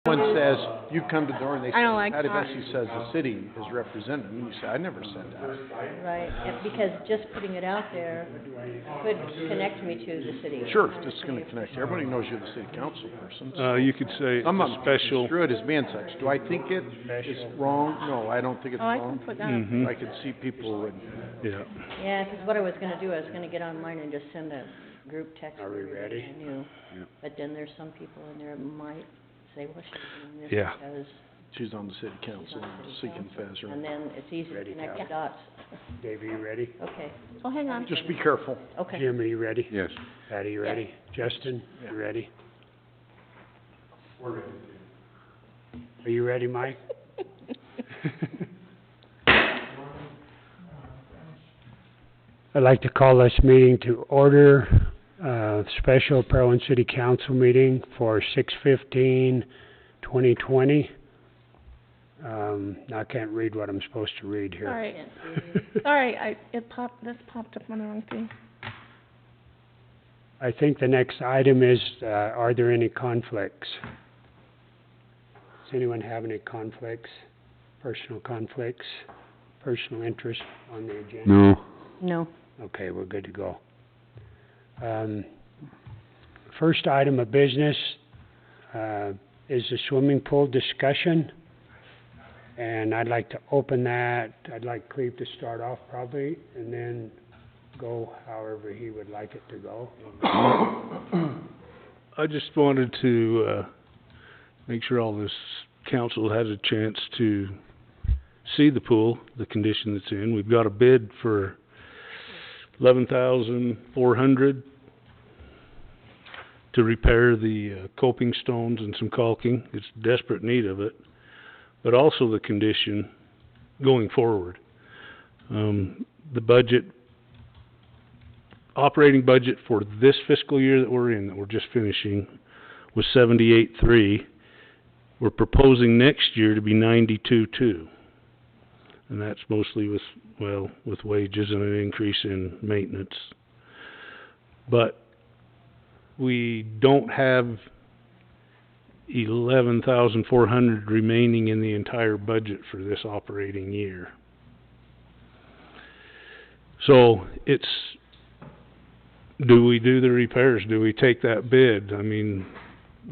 Someone says, you come to the door and they say, I don't like Patty talk. Bessie says the city is represented, and you say, I never said that. Right, and because just putting it out there could connect me to the city. Sure, it's gonna connect, everybody knows you're the city council person. You could say it's Some of a them special. construe it as being such. Do I think it is wrong? No, I don't think it's Oh, I can wrong. put that up. Mhm. I could see people would, Yeah. Yeah, because what I was gonna do, I was gonna get online and just send a group text. Are we to everybody ready? I knew. Yeah. But then there's some people in there that might say, well, she's doing this Yeah. because she's on the city she's council, on the she city can council. fez her. And then it's easy to Ready, connect Cal? the dots. Dave, are you ready? Okay, Oh, hang on. Just be careful. okay. Jim, are you ready? Yes. Patty, you ready? Justin, Yeah. you ready? We're ready. Are you ready, Mike? I'd like to call this meeting to order, special Parowan City Council meeting for 6/15/2020. I can't read what I'm supposed to read here. Sorry, Can't see you. sorry, this popped up on the wrong thing. I think the next item is, are there any conflicts? Does anyone have any conflicts, personal conflicts, personal interest on the agenda? No. No. Okay, we're good to go. First item of business, is the swimming pool discussion. And I'd like to open that, I'd like Cleve to start off probably, and then go however he would like it to go. I just wanted to, make sure all this council had a chance to see the pool, the condition it's in. We've got a bid for $11,400 to repair the, coping stones and some caulking. It's desperate need of it, but also the condition going forward. The budget, operating budget for this fiscal year that we're in, that we're just finishing, was 78.3. We're proposing next year to be 92.2. And that's mostly with, well, with wages and an increase in maintenance. But we don't have 11,400 remaining in the entire budget for this operating year. So it's, do we do the repairs? Do we take that bid? I mean,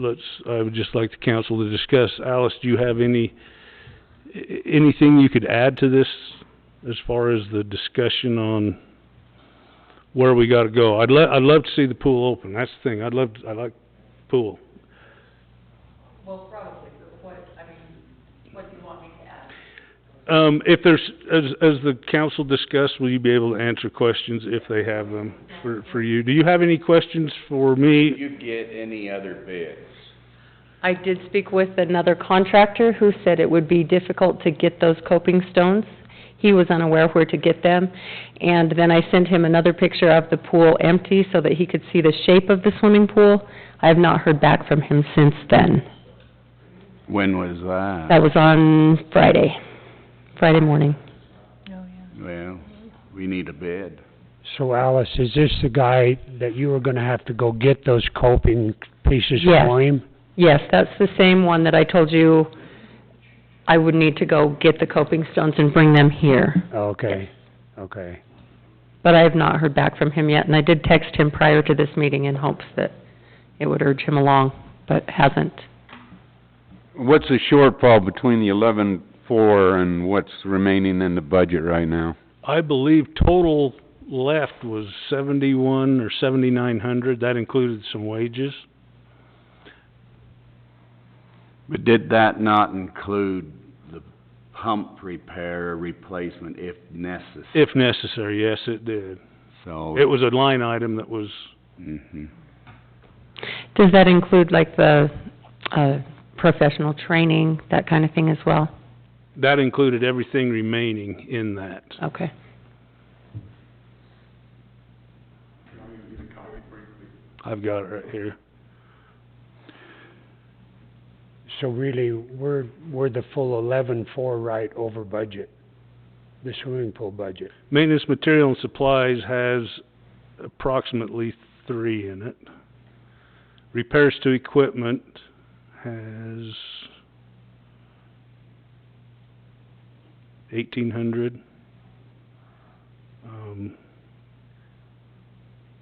I would just like the council to discuss. Alice, do you have anything you could add to this as far as the discussion on where we gotta go? I'd love to see the pool open. That's the thing. I like pool. Well, probably, but what do you want me to add? If there's, as the council discussed, will you be able to answer questions if they have them for you? Do you have any questions for me? Did you get any other bids? I did speak with another contractor who said it would be difficult to get those coping stones. He was unaware where to get them, and then I sent him another picture of the pool empty so that he could see the shape of the swimming pool. I have not heard back from him since then. When was that? That was on Friday morning. Well, we need a bid. So Alice, is this the guy that you were gonna have to go get those coping pieces Yes. for him? Yes, that's the same one that I told you I would need to go get the coping stones and bring them here. Okay, okay. But I have not heard back from him yet, and I did text him prior to this meeting in hopes that it would urge him along, but hasn't. What's the shortfall between the 11.4 and what's remaining in the budget right now? I believe total left was 71 or 7,900. That included some wages. But did that not include the pump repair, replacement if necessary? If necessary, yes, it did. So. It was a line item that was, Mhm. Does that include like the, professional training, that kind of thing as well? that included everything remaining in that. Okay. I've got it right here. So really, we're the full 11.4 right over budget, the swimming pool budget. Maintenance material and supplies has approximately 3 in it. Repairs to equipment has 1,800.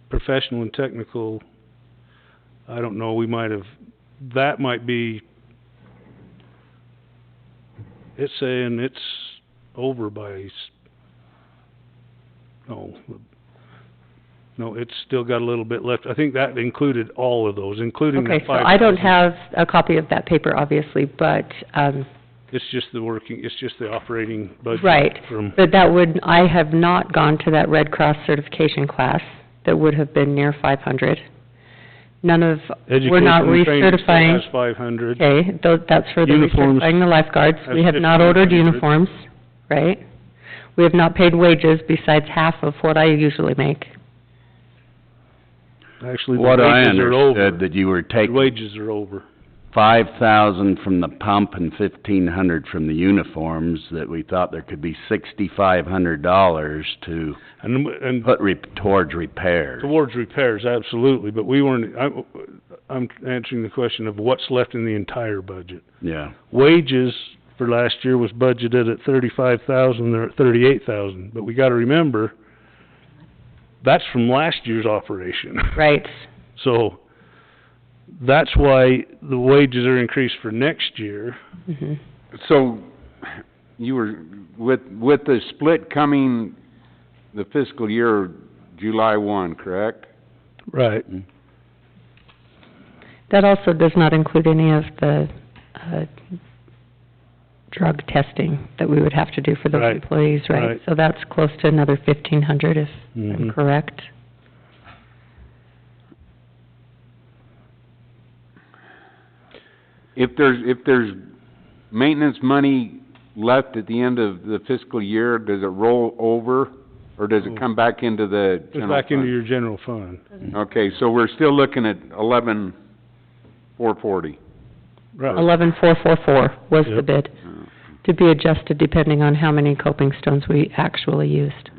Professional and technical, I don't know, we might have, that might be, it's saying it's over by, no, it's still got a little bit left. I think that included all of those, including that Okay, so 5,000. I don't have a copy of that paper, obviously, but, It's just the operating budget. right. From, But that would, I have not gone to that Red Cross certification class. That would have been near 500. None of, we're not education and training still recertifying. has 500. Okay, that's for the Uniforms recertifying the lifeguards. We has have not ordered 1,500. uniforms, right? We have not paid wages besides half of what I usually make. Actually, the What I wages are over. understood, that you were The taking wages are over. 5,000 from the pump and 1,500 from the uniforms, that we thought there could be $6,500 to And put towards repairs. towards repairs, absolutely, but we weren't, I'm answering the question of what's left in the entire budget. Yeah, Wages for last year was budgeted at 35,000, they're at 38,000, but we gotta remember, that's from last year's operation. Right. So, that's why the wages are increased for next year. Mhm. So, you were, with the split coming the fiscal year July 1, correct? Right. That also does not include any of the, drug testing that we would have to do for those Right, employees, right? right. So that's close to another 1,500 if I'm Mhm. correct. If there's maintenance money left at the end of the fiscal year, does it roll over, or does it come back into the It's general back into fund? your general fund. Okay, so we're still looking at 11,440. Right. 11,444 was the Yep. bid, to be adjusted depending on how many coping stones we actually used.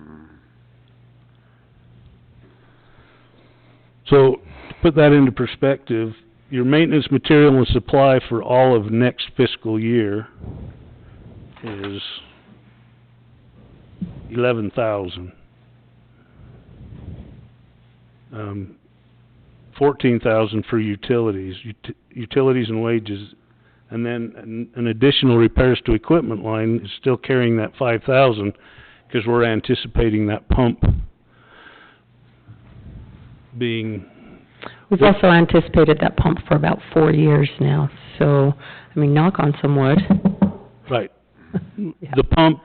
So, to put that into perspective, your maintenance material and supply for all of next fiscal year is 11,000. 14,000 for utilities, utilities and wages, and then an additional repairs to equipment line is still carrying that 5,000, 'cause we're anticipating that pump being, We've also anticipated that pump for about 4 years now, so, I mean, knock on some wood. right. Yeah. The pump,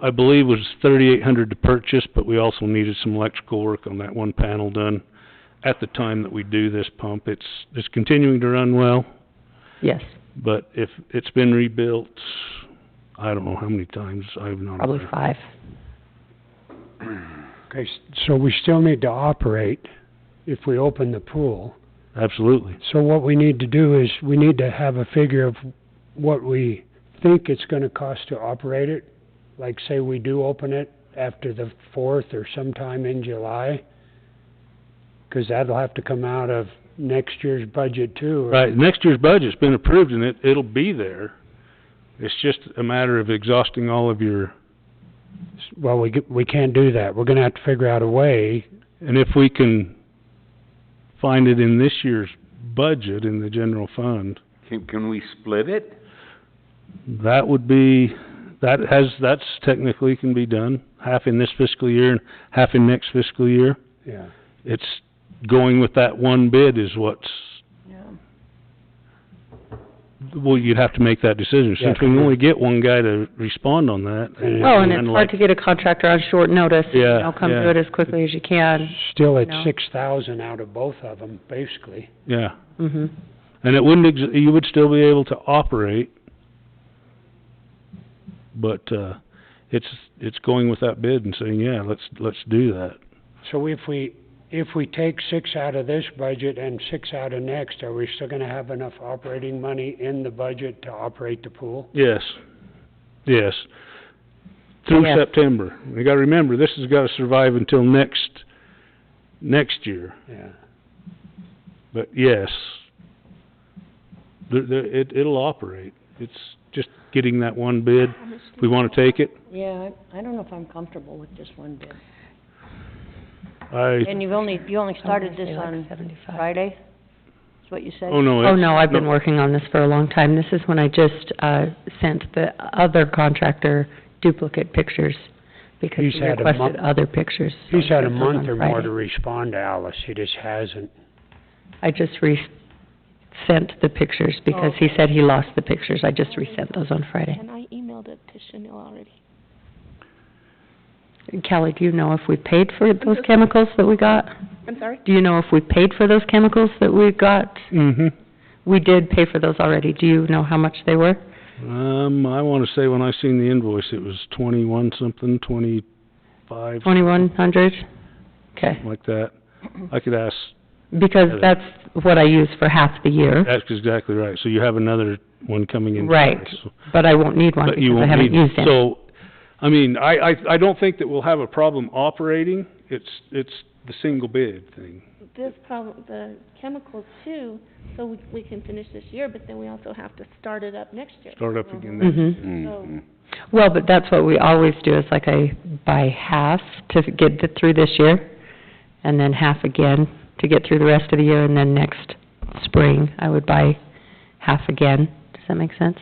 I believe, was 3,800 to purchase, but we also needed some electrical work on that one panel done at the time that we do this pump. It's continuing to run well, Yes, but if it's been rebuilt, I don't know how many times, I've not. probably 5. Okay, so we still need to operate if we open the pool. Absolutely. So what we need to do is, we need to have a figure of what we think it's gonna cost to operate it. Like, say we do open it after the 4th or sometime in July, 'cause that'll have to come out of next year's budget too. Right, next year's budget's been approved and it'll be there. It's just a matter of exhausting all of your, Well, we can't do that. We're gonna have to figure out a way. and if we can find it in this year's budget in the general fund, Can we split it? that would be, that's technically can be done, half in this fiscal year and half in next fiscal year. Yeah. It's going with that one bid is what's, well, you'd have to make that decision. Yeah, Since we can only get one guy to respond on that. Well, and it's hard to get a contractor on short notice, you Yeah, know, come yeah. do it as quickly as you can. Still at No. 6,000 out of both of them, basically. Yeah, Mhm. and it wouldn't, you would still be able to operate, but, it's going with that bid and saying, yeah, let's do that. So if we take 6 out of this budget and 6 out of next, are we still gonna have enough operating money in the budget to operate the pool? Yes, yes. Through Yes. September. We gotta remember, this has gotta survive until next year, Yeah. but yes. It'll operate. It's just getting that one bid. If we wanna take it, Yeah, I don't know if I'm comfortable with just one bid. I, And you only started this Say like on 75. Friday? Is what you said? oh no, Oh, it's, no, I've been working on this for a long time. This is when I just, sent the other contractor duplicate pictures, because He's he had a requested month- other pictures. so He's had a I sent those month on or more Friday. to respond to Alice, he just hasn't. I just sent the pictures, because he said he lost the pictures. I just resent those on Friday. And I emailed it to Chanel already. Kelly, do you know if we paid for those chemicals that we got? I'm sorry? Do you know if we paid for those chemicals that we got? mm-hmm. We did pay for those already. Do you know how much they were? I wanna say when I seen the invoice, it was 21 something, 25, 2,100? Okay, like that. I could ask, because that's what I use for half the year. that's exactly right. So you have another one coming in. Right, July, so- but I won't need one But you because I won't haven't need, used any. so, I mean, I don't think that we'll have a problem operating. It's the single bid thing. This problem, the chemicals too, so we can finish this year, but then we also have to start it up next year. Start up again next. Mhm. Well, but that's what we always do, is like I buy half to get through this year, and then half again to get through the rest of the year, and then next spring, I would buy half again. Does that make sense?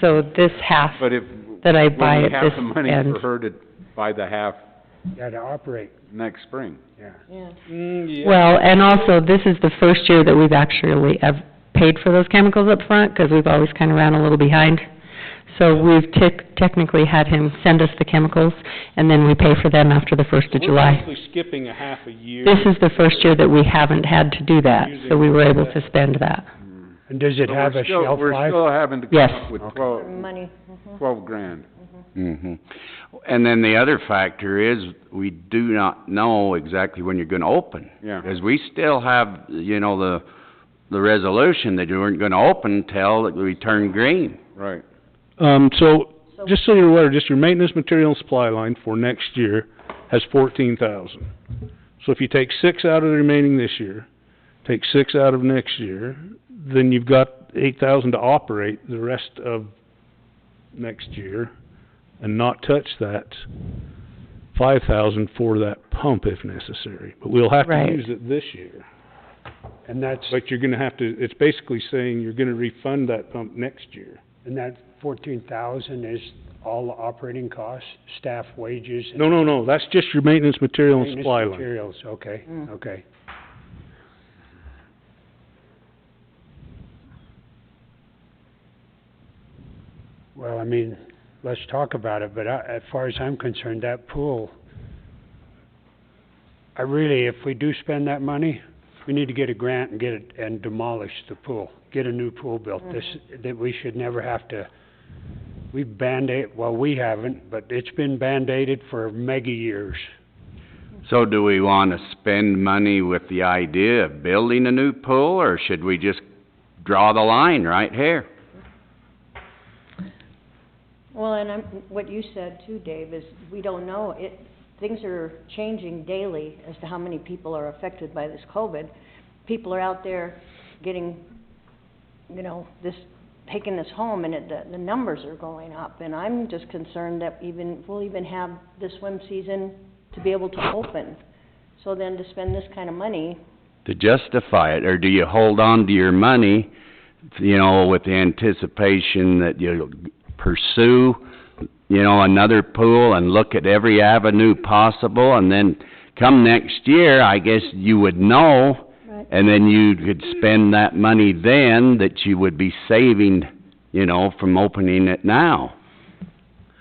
So this half But if, that I when buy we at have this the money end, for her to buy the half Yeah, to operate, next spring. yeah. Yeah. well, and also, this is the first year that we've actually paid for those chemicals up front, 'cause we've always kinda ran a little behind. So we've technically had him send us the chemicals, and then we pay for them after the 1st of We're July. basically skipping a half a year. This is the first year that we haven't had to do that, so we were able to spend that. And does it But have we're a still- shelf We're life? still having to come Yes. up with For money. 12 grand. Mm-hmm. And then the other factor is, we do not know exactly when you're gonna open. Yeah. Because we still have, the resolution that you weren't gonna open until we turn green. Right. So, just so you're aware, just your maintenance material and supply line for next year has 14,000. So if you take 6 out of the remaining this year, take 6 out of next year, then you've got 8,000 to operate the rest of next year, and not touch that 5,000 for that pump if necessary. But we'll have to Right. use it this year. And that's, But you're gonna have to, it's basically saying you're gonna refund that pump next year. and that 14,000 is all the operating costs, staff wages? and No, that's just your maintenance material and maintenance supply line. materials, okay, okay. Well, I mean, let's talk about it, but as far as I'm concerned, that pool, I really, if we do spend that money, we need to get a grant and get it, and demolish the pool, get a new pool built. That we should never have to, we've Band-Aid, well, we haven't, but it's been Band-Aided for mega years. So do we wanna spend money with the idea of building a new pool, or should we just draw the line right here? Well, and what you said too, Dave, is we don't know. Things are changing daily as to how many people are affected by this COVID. People are out there getting, taking this home, and the numbers are going up. And I'm just concerned that we'll even have the swim season to be able to open. So then to spend this kind of money, To justify it, or do you hold on to your money, with the anticipation that you'll pursue, another pool and look at every avenue possible, and then come next year, I guess you would know, right? and then you could spend that money then that you would be saving, from opening it now.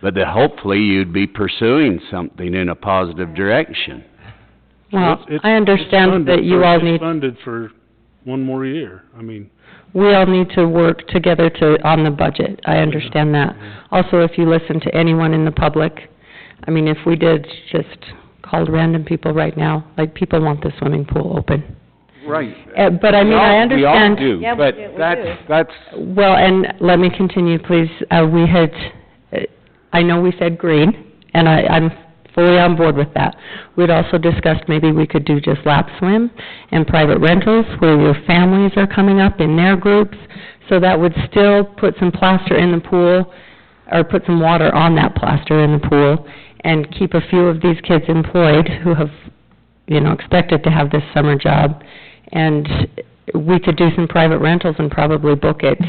But that hopefully you'd be pursuing something in a positive direction. Well, It's I understand funded that you for- all it's need, funded for one more year. I mean, we all need to work together on the budget. I understand that. Also, if you listen to anyone in the public, I mean, if we did just called random people right now, like, people want the swimming pool open. Right. But I mean, I understand. We all do, Yeah, we but do, we that's, Well, and let me continue, please. We had, I know we said green, and I'm fully on board with that. We'd also discussed maybe we could do just lap swim and private rentals where your families are coming up in their groups. So that would still put some plaster in the pool, or put some water on that plaster in the pool, and keep a few of these kids employed who have, you know, expected to have this summer job. And we could do some private rentals and probably book it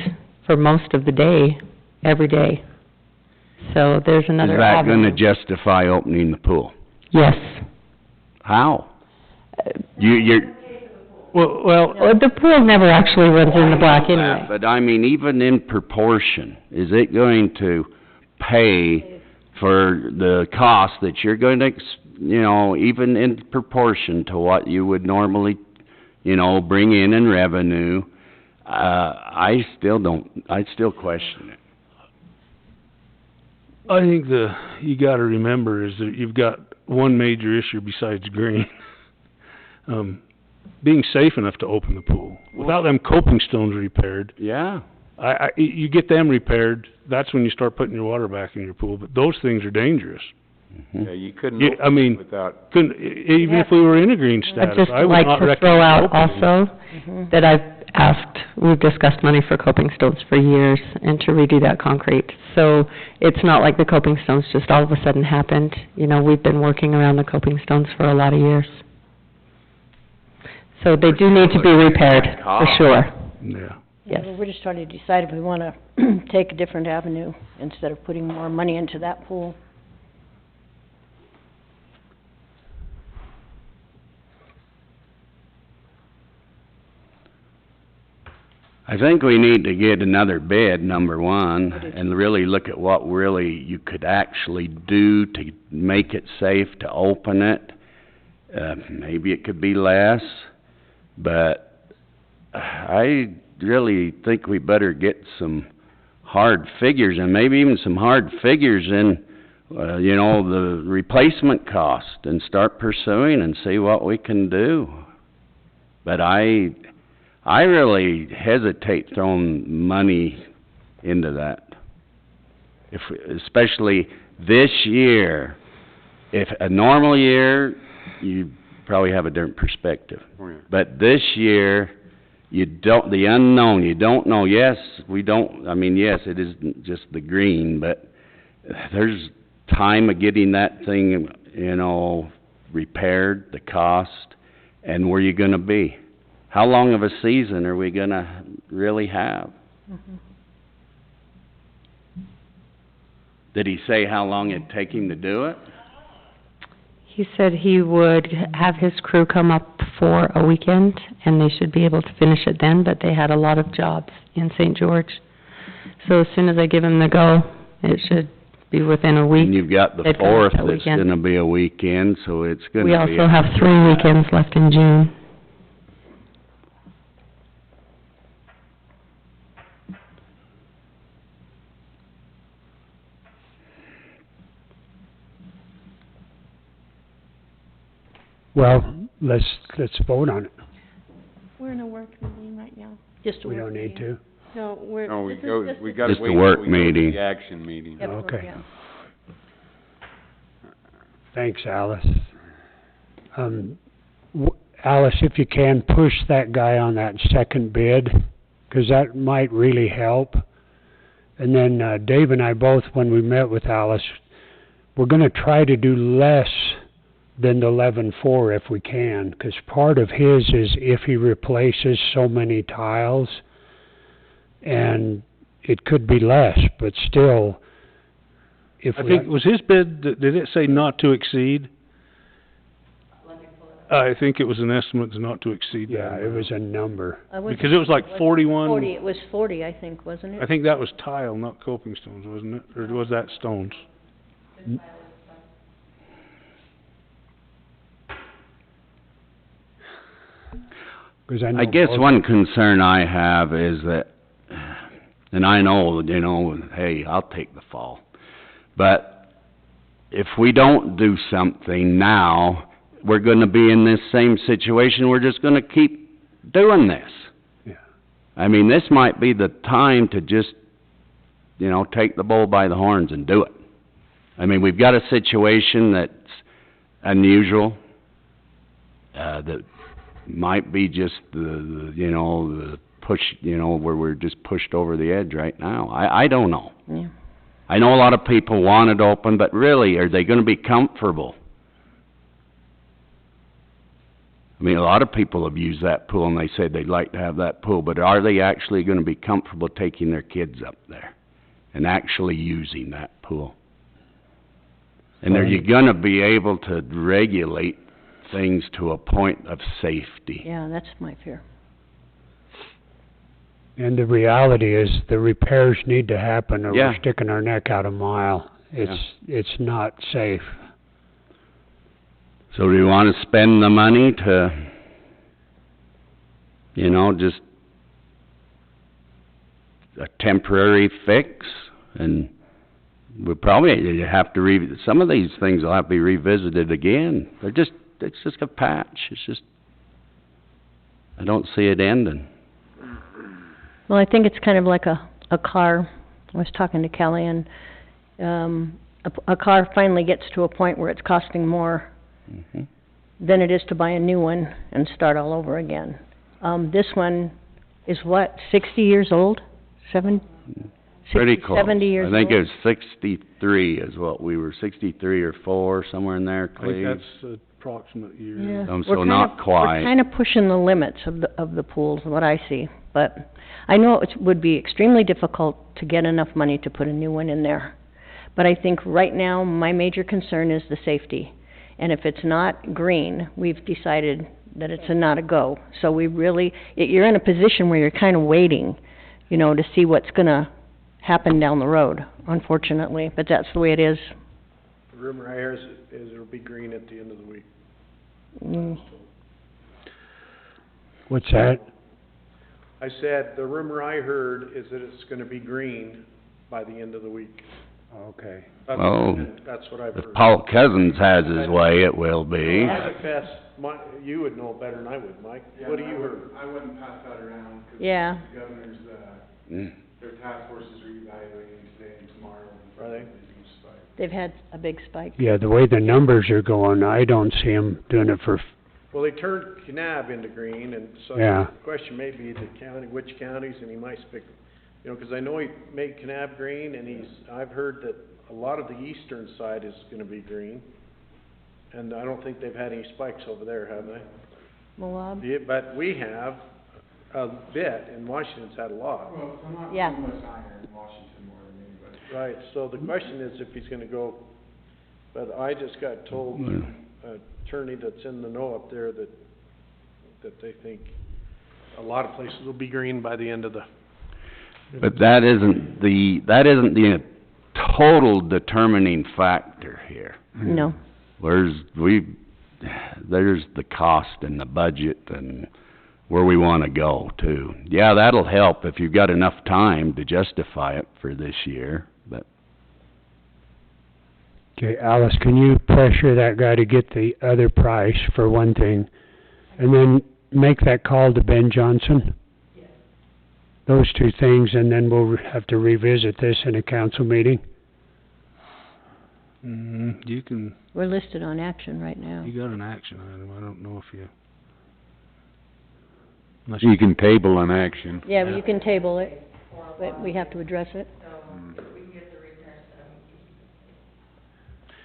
for most of the day, every day. So there's another Is that avenue. gonna justify opening the pool? Yes. How? You're... Well, The pool never actually runs in the black anyway. But I mean, even in proportion, is it going to pay for the cost that you're going to, you know, even in proportion to what you would normally, you know, bring in revenue? I still question it. I think you gotta remember is that you've got one major issue besides green. Being safe enough to open the pool. Without them coping stones repaired, Yeah. you get them repaired, that's when you start putting your water back in your pool, but those things are dangerous. Yeah, you couldn't Yeah, open I mean, it without, Even if we were in a green I'd status, just I would like not to recommend throw out opening. also that we've discussed money for coping stones for years and to redo that concrete. So it's not like the coping stones just all of a sudden happened. You know, we've been working around the coping stones for a lot of years. So they do need to be repaired, for sure. Yeah. Yes. Well, we're just trying to decide if we wanna take a different avenue instead of putting more money into that pool. I think we need to get another bid, number one, and really look at what really you could actually do to make it safe to open it. Maybe it could be less, but I really think we better get some hard figures, and maybe even some hard figures in, you know, the replacement cost, and start pursuing and see what we can do. But I really hesitate throwing money into that. Especially this year. If a normal year, you probably have a different perspective. oh, yeah. But this year, the unknown, you don't know. Yes, yes, it isn't just the green, but there's time of getting that thing, you know, repaired, the cost, and where you're gonna be. How long of a season are we gonna really have? Did he say how long it'd take him to do it? He said he would have his crew come up for a weekend, and they should be able to finish it then, but they had a lot of jobs in St. George. So as soon as I give him the go, it should be within a week. And you've got the They'd finish 4th that that's weekend. gonna be a weekend, so it's gonna be... We also have 3 weekends left in June. Well, let's vote on it. We're in a work meeting right now. Just a We work don't need meeting. to. No, No, we this is go, just we a- gotta Just a wait work till we go to meeting. the action meeting. Yep, Okay. yeah. Thanks, Alice. Alice, if you can, push that guy on that second bid, 'cause that might really help. And then, Dave and I both, when we met with Alice, we're gonna try to do less than the 11.4 if we can, 'cause part of his is if he replaces so many tiles, and it could be less, but still, if I we... think, was his bid, did it say not to exceed? I think it was an estimate to not to exceed that Yeah, it amount. was a number. Because it was like 41... 40, it was 40, I think, wasn't it? I think that was tile, not coping stones, wasn't it? Or was that stones? 'Cause I know I guess both- one concern I have is that, and I know, you know, hey, I'll take the fall. But if we don't do something now, we're gonna be in this same situation, we're just gonna keep doing this. Yeah. I mean, this might be the time to just, you know, take the bull by the horns and do it. I mean, we've got a situation that's unusual, that might be just the push, where we're just pushed over the edge right now. I don't know. Yeah. I know a lot of people want it open, but really, are they gonna be comfortable? I mean, a lot of people have used that pool and they say they'd like to have that pool, but are they actually gonna be comfortable taking their kids up there and actually using that pool? And are you gonna be able to regulate things to a point of safety? Yeah, that's my fear. And the reality is, the repairs need to happen, or Yeah. we're sticking our neck out a mile. It's not safe. So do you wanna spend the money to, just a temporary fix? And we probably have to some of these things will have to be revisited again. It's just a patch. It's just, I don't see it ending. Well, I think it's kind of like a car. I was talking to Kelly, and a car finally gets to a point where it's costing more Mhm. than it is to buy a new one and start all over again. This one is what, 60 years old? Pretty 60, close. 70 years old? I think it was 63 is what we were, 63 or 4, somewhere in there, I think Cleve. that's approximate year. Yeah. So not quite. We're kind of pushing the limits of the pools, what I see. But I know it would be extremely difficult to get enough money to put a new one in there. But I think right now, my major concern is the safety. And if it's not green, we've decided that it's a not a go. So we really, you're in a position where you're kind of waiting, to see what's gonna happen down the road, unfortunately. But that's the way it is. The rumor I hear is it'll be green at the end of the week. Mm. What's that? I said, the rumor I heard is that it's gonna be green by the end of the week. Okay. That's what I've If heard. Paul Cousins has his way, it will be. I confess, you would know better than I would, Mike. What do you heard? I wouldn't pass that around, 'cause Yeah. the governor's, Mm. their task force is reevaluating today and tomorrow. Are they? They've had a big spike. Yeah, the way the numbers are going, I don't see them doing it for, Well, they turned Kanab into green, and so Yeah. the question may be which counties, and he might pick, 'cause I know he made Kanab green, and I've heard that a lot of the eastern side is gonna be green. And I don't think they've had any spikes over there, have they? Moab? Yeah, but we have a bit, and Washington's had a lot. Well, I'm not Yeah. too much higher in Washington more than anybody. Right, so the question is if he's gonna go, but I just got told, an attorney that's in the know up there that they think a lot of places will be green by the end of the. But that isn't the total determining factor here. No. There's the cost and the budget and where we wanna go too. Yeah, that'll help if you've got enough time to justify it for this year, but okay, Alice, can you pressure that guy to get the other price for one thing? And then make that call to Ben Johnson? Yes. Those two things, and then we'll have to revisit this in a council meeting? You can, We're listed on action right now. you got an action item, I don't know if you... Unless You can table an action. Yeah, but you can table it, but we have to address it.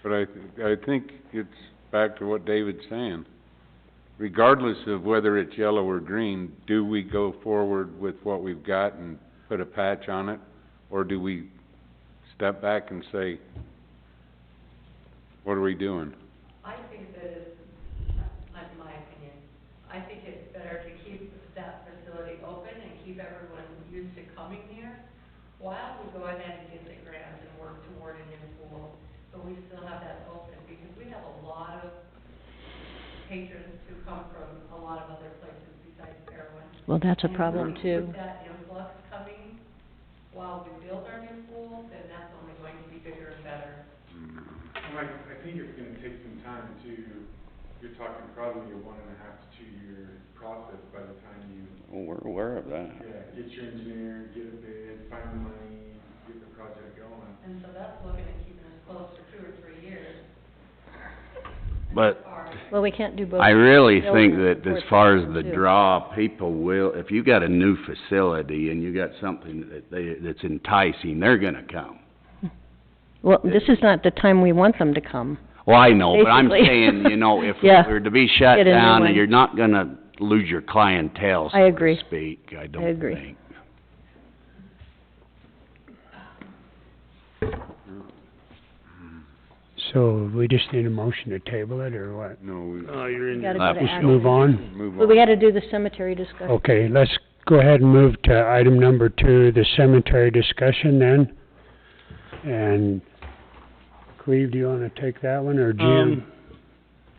But I think it's back to what David's saying. Regardless of whether it's yellow or green, do we go forward with what we've got and put a patch on it? Or do we step back and say, what are we doing? I think that it's, not my opinion, I think it's better to keep that facility open and keep everyone used to coming there while we go ahead and get the grant and work toward a new pool. But we still have that open because we have a lot of patrons who come from a lot of other places besides Parowan. Well, that's a problem too. With that influx coming while we build our new pool, then that's only going to be bigger and better. Well, I think it's gonna take some time you're talking probably a 1.5 to 2 year process by the time you, well, we're aware of that. get your engineer, get a bid, find the money, get the project going. And so that's looking at keeping us close for 2 or But Well, we can't do both. I really think buildings that as before far as the 2002. draw, people will, if you got a new facility and you got something that's enticing, they're gonna come. Well, this is not the time we want them to come. Well, I know, but I'm Basically. saying, you know, if Yeah. we're to be shut Get a new down, one. you're not gonna lose your clientele, I so agree. to speak, I don't agree. think. So we just need a motion to table it, or what? No, we Oh, you're in Gotta your... go to Just action. move on? move But we on. gotta do the cemetery discussion. Okay, let's go ahead and move to item number 2, the cemetery discussion then. And Cleve, do you wanna take that one, or Jim?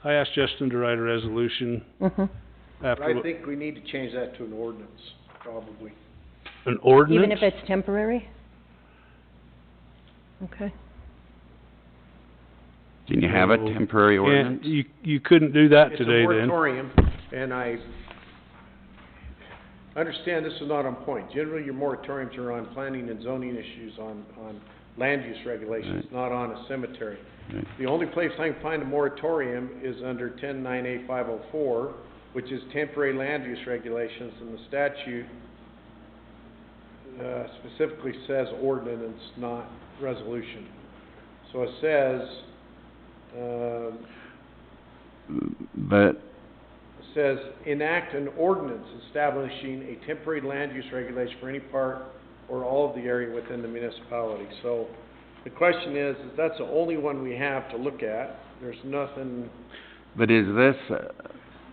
I asked Justin to write a resolution Mhm. after, I think we need to change that to an ordinance, probably. an ordinance? Even if it's temporary? Okay. Can you have a No. temporary ordinance? You couldn't do that It's a today then. moratorium, and I understand this is not on point. Generally, your moratoriums are on planning and zoning issues, on land use regulations, not on a cemetery. Right. The only place I can find a moratorium is under 10-9A-504, which is temporary land use regulations, and the statute specifically says ordinance, not resolution. So it says, But, it says, enact an ordinance establishing a temporary land use regulation for any part or all of the area within the municipality. So the question is that's the only one we have to look at. There's nothing, but is this,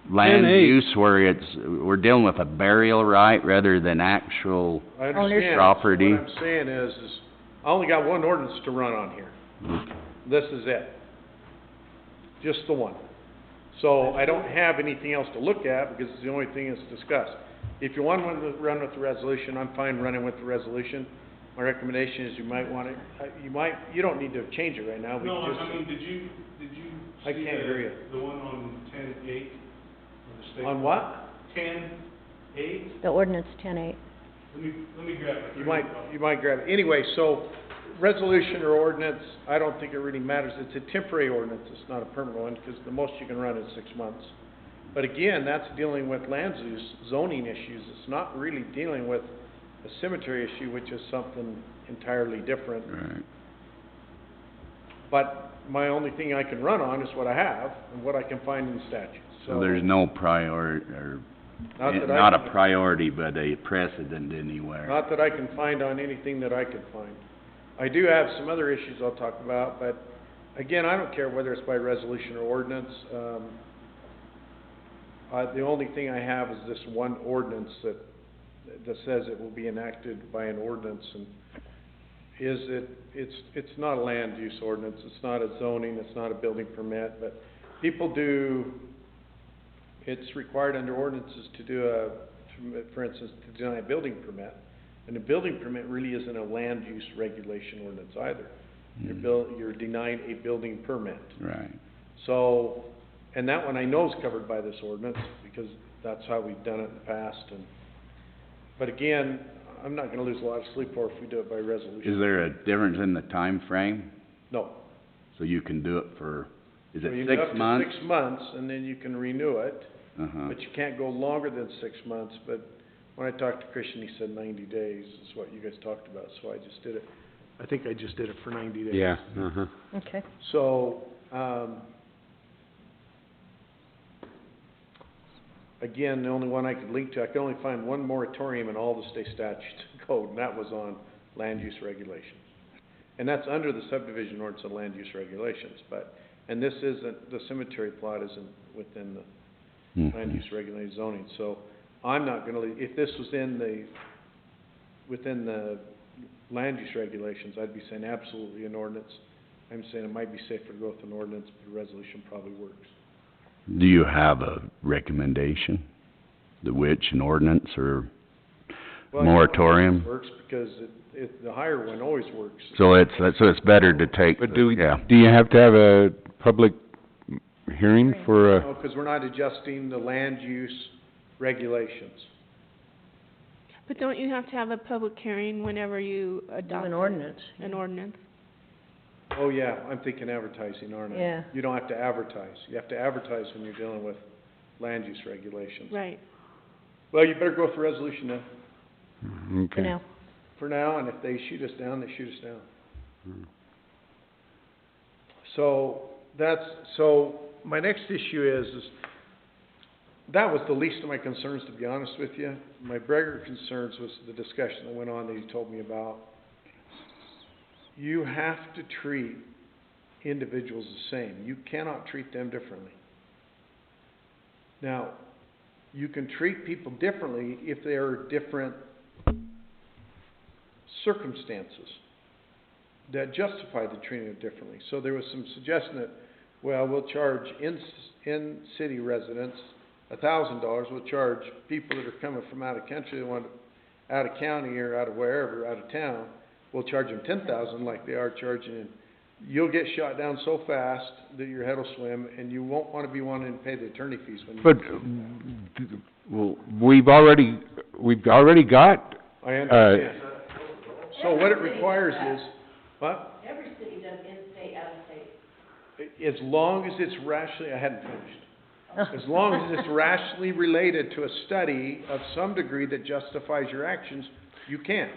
land 10-8. use where we're dealing with a burial right rather than actual, I understand. Property. What I'm saying is I only got one ordinance to run on here. This is it. Just the one. So I don't have anything else to look at because it's the only thing that's discussed. If you want to run with the resolution, I'm fine running with the resolution. My recommendation is you might want to, you don't need to change it right now. We No, just- I mean, did you I see can't hear you. the one on 10-8? the state? On what? 10-8? The ordinance 10-8. Let me grab it. You might grab it. Anyway, so resolution or ordinance, I don't think it really matters. It's a temporary ordinance, it's not a permanent one, because the most you can run is 6 months. But again, that's dealing with land use zoning issues. It's not really dealing with a cemetery issue, which is something entirely different. right, But my only thing I can run on is what I have and what I can find in statutes. so there's no or, Not that I not a can- priority, but a precedent anywhere. Not that I can find on anything that I could find. I do have some other issues I'll talk about, but again, I don't care whether it's by resolution or ordinance. The only thing I have is this one ordinance that says it will be enacted by an ordinance, and it's not a land use ordinance, it's not a zoning, it's not a building permit, but people do, it's required under ordinances to do for instance, to deny a building permit. And a building permit really isn't a land use regulation ordinance either. You're denying a building permit. Right. So, and that one I know is covered by this ordinance, because that's how we've done it in the past, but again, I'm not gonna lose a lot of sleep over if we do it by resolution. Is there a difference in the time frame? No. So you can do it for, is So it you 6 do up to months? 6 months, and then you can renew it, Uh-huh. but you can't go longer than 6 months, but when I talked to Christian, he said 90 days is what you guys talked about, so I just did it. I think I just did it for 90 days. Yeah, uh-huh. Okay. So, again, the only one I could link to, I could only find one moratorium in all the state statutes and code, and that was on land use regulations. And that's under the subdivision ordinance and land use regulations, and this isn't, the cemetery plot isn't within the land use regulated zoning, so I'm not gonna, if this was within the land use regulations, I'd be saying absolutely an ordinance. I'm saying it might be safer to go with an ordinance, but a resolution probably works. Do you have a recommendation? An ordinance or Well, moratorium? it works because the higher one always works. So it's better to take, But do you have to have a public hearing for No, because we're not adjusting the land use regulations. But don't you have to have a public hearing whenever you adopt an ordinance. an ordinance? Oh, yeah, I'm thinking advertising, aren't I? Yeah. You don't have to advertise. You have to advertise when you're dealing with land use regulations. Right. Well, you better go with the resolution then, For Okay. now. for now, and if they shoot us down, they shoot us down. Hmm. So my next issue is that was the least of my concerns, to be honest with you. My bigger concerns was the discussion that went on that you told me about. You have to treat individuals the same. You cannot treat them differently. Now, you can treat people differently if they are different circumstances that justify the treating them differently. So there was some suggestion that, well, we'll charge in-city residents $1,000, we'll charge people that are coming from out of country, that want out of county or out of wherever, out of town, we'll charge them $10,000 like they are charging in. You'll get shot down so fast that your head will swim, and you won't want to be wanting to pay the attorney fees when you... But, well, we've already got, I understand. So what it requires is, what? Every city does in-state, out-of-state. As long as it's rationally, I hadn't finished. As long as it's rationally related to a study of some degree that justifies your actions, you can.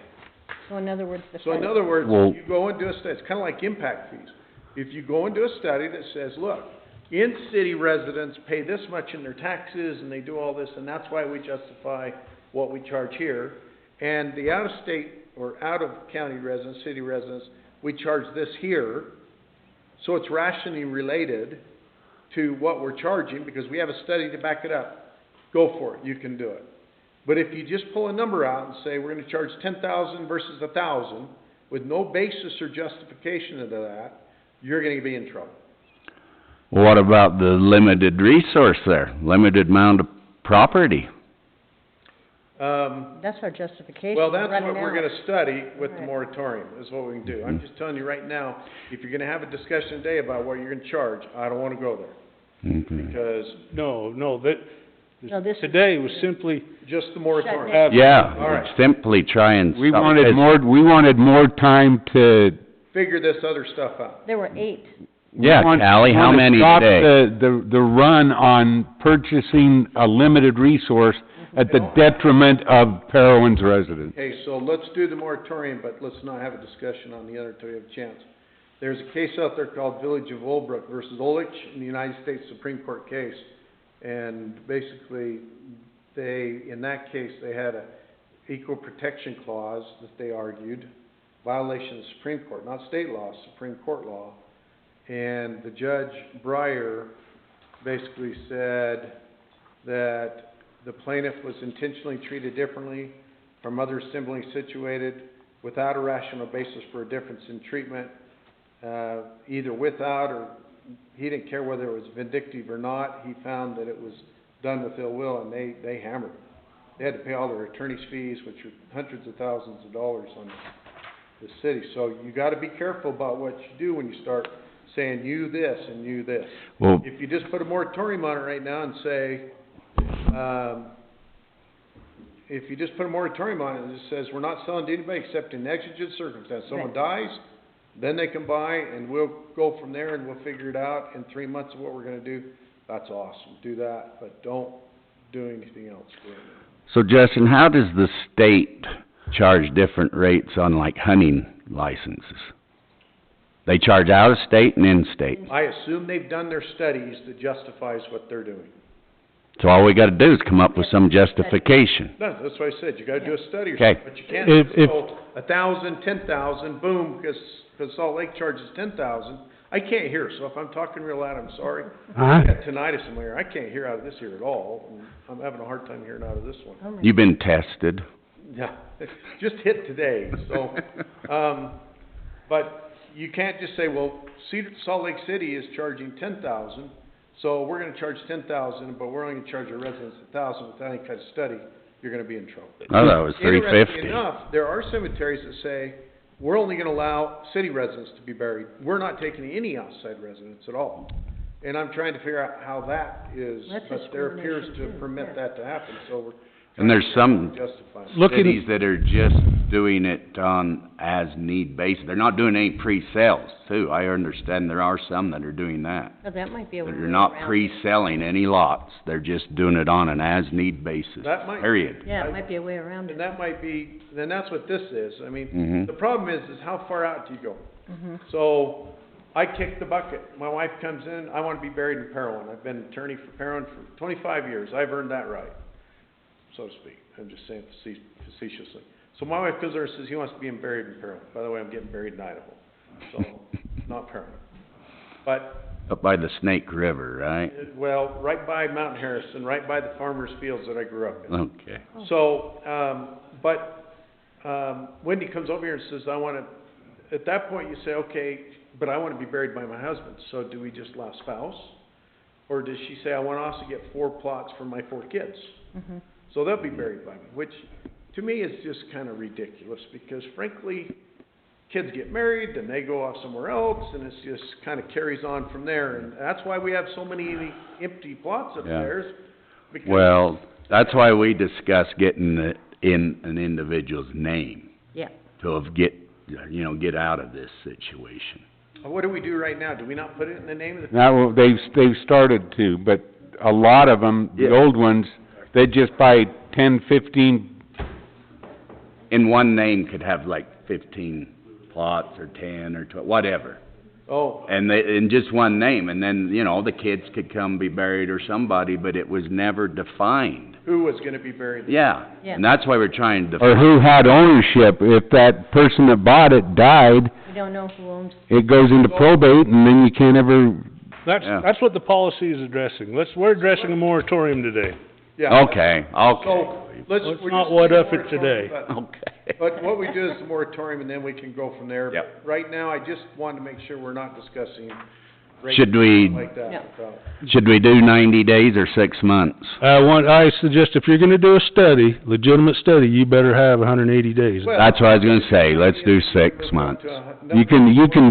So in other words, the So in feds- other words, Well- you go and do a study, it's kind of like impact fees. If you go and do a study that says, look, in-city residents pay this much in their taxes and they do all this, and that's why we justify what we charge here, and the out-of-state or out-of-county residents, city residents, we charge this here, so it's rationally related to what we're charging, because we have a study to back it up. Go for it, you can do it. But if you just pull a number out and say, we're gonna charge 10,000 versus 1,000, with no basis or justification of that, you're gonna be in trouble. What about the limited resource there, limited amount of property? That's our justification. Well, that's running what we're out. gonna study with the Right. moratorium, is what we can do. I'm just telling you right now, if you're gonna have a discussion today about what you're gonna charge, I don't wanna go there, Mhm. because No, No, this is- today was simply, just the moratorium. down. Yeah, All right. simply try and we stop wanted this. more time to... Figure this other stuff out. There were 8. Yeah, Callie, how many today? The run on purchasing a limited resource at the detriment of Parowan's residents. Okay, so let's do the moratorium, but let's not have a discussion on the other until we have a chance. There's a case out there called Village of Oldbrook versus Olich in the United States Supreme Court case. And basically, in that case, they had a equal protection clause that they argued, violation of the Supreme Court, not state law, Supreme Court law. And the Judge Breyer basically said that the plaintiff was intentionally treated differently from others similarly situated without a rational basis for a difference in treatment, either without or he didn't care whether it was vindictive or not. He found that it was done with ill will, and they hammered it. They had to pay all their attorney's fees, which are hundreds of thousands of dollars on the city. So you gotta be careful about what you do when you start saying you this and you this. Well, If you just put a moratorium on it right now and say, if you just put a moratorium on it and it just says, we're not selling to anybody except in exigent circumstances. Someone dies, then they can buy, and we'll go from there and we'll figure it out in 3 months of what we're gonna do. That's awesome. Do that, but don't do anything else. so Justin, how does the state charge different rates on like hunting licenses? They charge out of state and in state. I assume they've done their studies that justifies what they're doing. So all we gotta do is come up with some justification. No, that's what I said, you gotta do a study or Okay. something, but you can't If- just go 1,000, 10,000, boom, because Salt Lake charges 10,000. I can't hear, so if I'm talking real loud, I'm sorry. I got tinnitus in my ear, I can't hear out of this ear at all, and I'm having a hard time hearing out of this one. You've been tested. Yeah, just hit today, so, but you can't just say, well, Salt Lake City is charging 10,000, so we're gonna charge 10,000, but we're only gonna charge our residents 1,000 without any kind of study. You're gonna be in trouble. Oh, that was $350. Interestingly enough, there are cemeteries that say, we're only gonna allow city residents to be buried. We're not taking any outside residents at all. And I'm trying to figure out how that is, That's but there appears to discrimination too, permit yeah. that to happen, so And there's some Justify it. Looking- cities that are just doing it on as-need basis. They're not doing any pre-sales, too. I understand there are some that are doing that. Now, that might be a way They're not around it. pre-selling any lots. They're just doing it on an as-need basis, That might- period. Yeah, it might be a way around And it. that might be, then that's what this is. I mean, Mhm. the problem is how far out do you go? Mhm. So, I kick the bucket. My wife comes in, I wanna be buried in Parowan. I've been attorney for Parowan for 25 years. I've earned that right, so to speak. I'm just saying facetiously. So my wife goes there and says he wants to be buried in Parowan. By the way, I'm getting buried in Idaho, so, not Parowan. But, Up by the Snake River, right? well, right by Mount Harrison, right by the farmers' fields that I grew up in. Okay. So, Wendy comes over here and says, I wanna, at that point you say, okay, but I wanna be buried by my husband, so do we just allow spouse? Or does she say, I wanna also get 4 plots for my 4 kids? Mhm. So they'll be buried by me, which to me is just kinda ridiculous, because frankly, kids get married, then they go off somewhere else, and it's just kinda carries on from there, and that's why we have so many empty plots up Yeah. there, is because. Well, that's why we discussed getting it in an individual's name. Yeah. To get out of this situation. What do we do right now? Do we not put it in the name of the? Now, they've started to, but a lot of them, the Yeah. old ones, they just buy 10, 15, In one name could have like 15 plots or 10 or whatever. Oh, And in just one name, and then, the kids could come be buried or somebody, but it was never defined. who was gonna be buried? Yeah, Yeah. and that's why we're trying to. or who had ownership. If that person that bought it died, We don't know who owns. it goes into probate, and then you can't ever, Yeah. That's what the policy is addressing. We're addressing a moratorium today. Yeah. Okay. So, Let's we're not just what doing if it moratorium, today. but- Okay. But what we do is the moratorium, and then we can go from there. Yep. But right now, I just wanted to make sure we're not discussing rates Should we- like that. No. without- Should we do 90 days or 6 months? I suggest if you're gonna do a study, legitimate study, you better have 180 days. Well, That's what I was gonna say, let's do 6 months. you can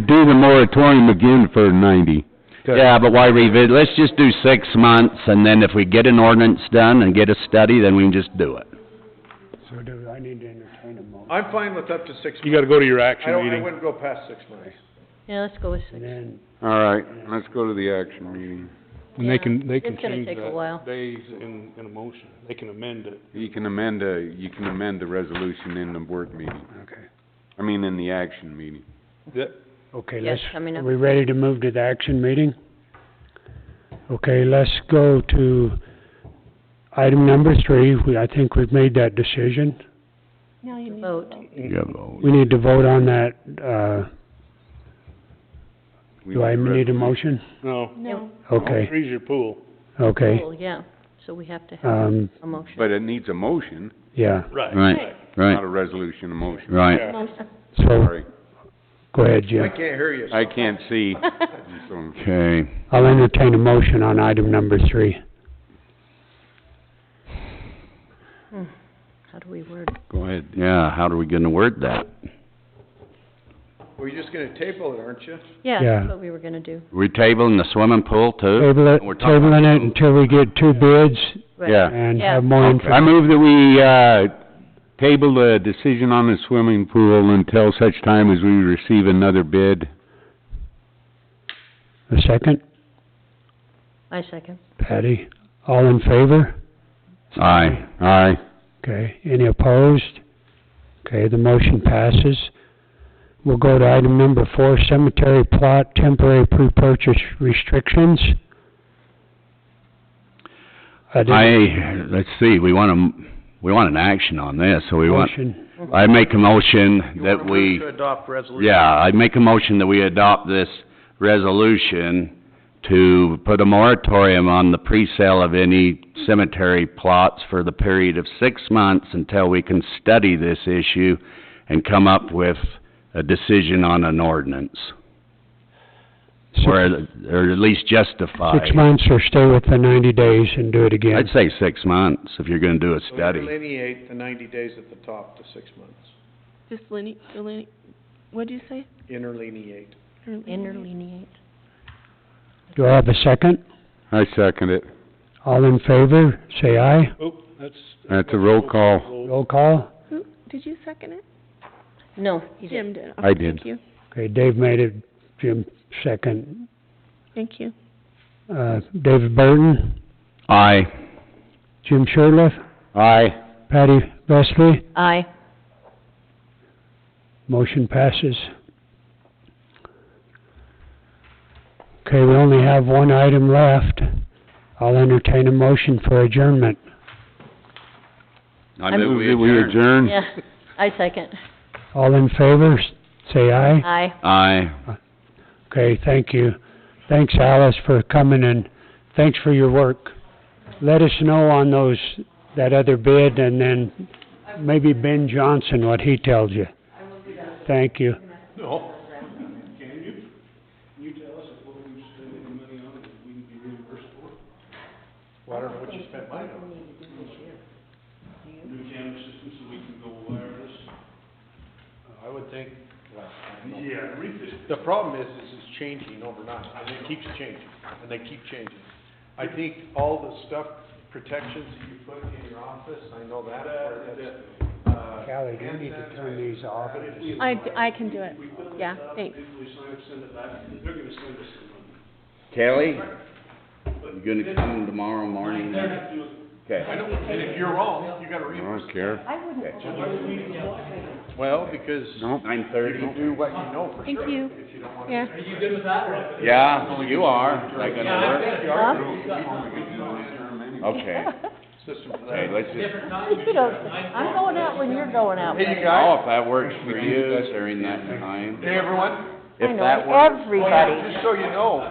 do the moratorium again for 90. Okay. Yeah, but why revisit, let's just do 6 months, and then if we get an ordinance done and get a study, then we can just do it. So do I need to entertain a motion? I'm fine with up to 6 months. You gotta go to your I action don't, I meeting. wouldn't go past 6 months. Yeah, let's go with 6. And then, All right, let's go to the action meeting. And they can It's gonna change take a that while. days in a motion. They can amend it. You can amend the resolution in the work meeting, okay. in the action meeting. Okay, Yes, let's, coming are up. we ready to move to the action meeting? Okay, let's go to item number 3. I think we've made that decision. Now you need to Vote. vote. Yeah, vote. We need to vote on that, We do I need a resolution. motion? No. No, Okay, Freeze your pool. okay, Cool, yeah, so we have to have um, a motion. But it needs a motion, yeah, Right. Right, not right, a resolution, a motion. right. motion. so, Sorry, go ahead, I Jim. can't hear you. I can't see, so. Okay. I'll entertain a motion on item number 3. How do we word it? Go ahead, yeah, how are we gonna word that? Well, you're just gonna table it, aren't you? Yeah, Yeah. that's what we were gonna do. We tabling the swimming pool too? Table it, We're talking about tabling it the until we get 2 bids Right. Yeah. and Yeah. have more Okay. info. I move that we, table the decision on the swimming pool until such time as we receive another bid. A second, I second. Patty, all in favor? Aye. Aye. Okay, any opposed? Okay, the motion passes. We'll go to item number 4, cemetery plot, temporary pre-purchase restrictions. Let's see, we want an action on this, so Motion, I make a motion You that wanna we. move to adopt resolution? Yeah, I make a motion that we adopt this resolution to put a moratorium on the pre-sale of any cemetery plots for the period of 6 months until we can study this issue and come up with a decision on an ordinance. Or at least justify. 6 months or stay with the 90 days and do it again. I'd say 6 months if you're gonna do a So study. delineate the 90 days at the top to 6 months. Just what'd you say? Interlineate. Interlineate. Do I have a second? I second it. All in favor, say aye. Oh, That's a roll call. Roll call. Who, did you second it? No, he did. Jim did. I Okay, did. Thank you, Okay, Dave made it, Jim second. thank you. David Burton, Aye. Jim Shirley, Aye. Patty Vesely, Aye. motion passes. Okay, we only have one item left. I'll entertain a motion for adjournment. I I'm- move Move that we adjourn. Yeah, I second. All in favor, say aye. Aye. Aye. Okay, thank you. Thanks, Alice, for coming, and thanks for your work. Let us know on that other bid, and then maybe Ben Johnson, what he tells you. Thank you. No. Can you? Can you tell us if what we've spent any money on it, we can be reimbursed for? Well, I don't know what you spent money on. New camera system so we can go wireless? I would think, well, I don't know. Yeah, refit. The problem is it's changing overnight, and it keeps changing, and they keep changing. I think all the stuff, protections that you put in your office, I know that, Callie, do you need to turn these off? I can do it, yeah, thanks. Kelly, you gonna come tomorrow morning? Okay. I know, and if you're wrong, you gotta I reimburse. don't care. Well, because Nope. 9:30? you do what you know for Thank sure. you. If you don't wanna. Yeah. Yeah, you are. Is that gonna work? Okay. System for Okay, that. let's just, You know, I'm going out when you're going out. Hey, you oh, guys. if that works for you during that time. Hey, everyone. If I know, that works. everybody. Just so you know,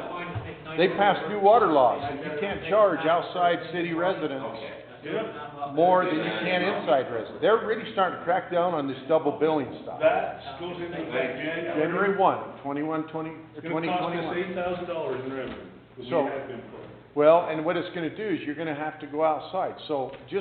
they passed new water laws, and you can't charge outside city residents more than you can inside residents. They're really starting to crack down on this double billing stuff. That goes into effect January 2021. $8,000 in revenue, that we So- have been put. Well, and what it's gonna do is you're gonna have to go outside, so just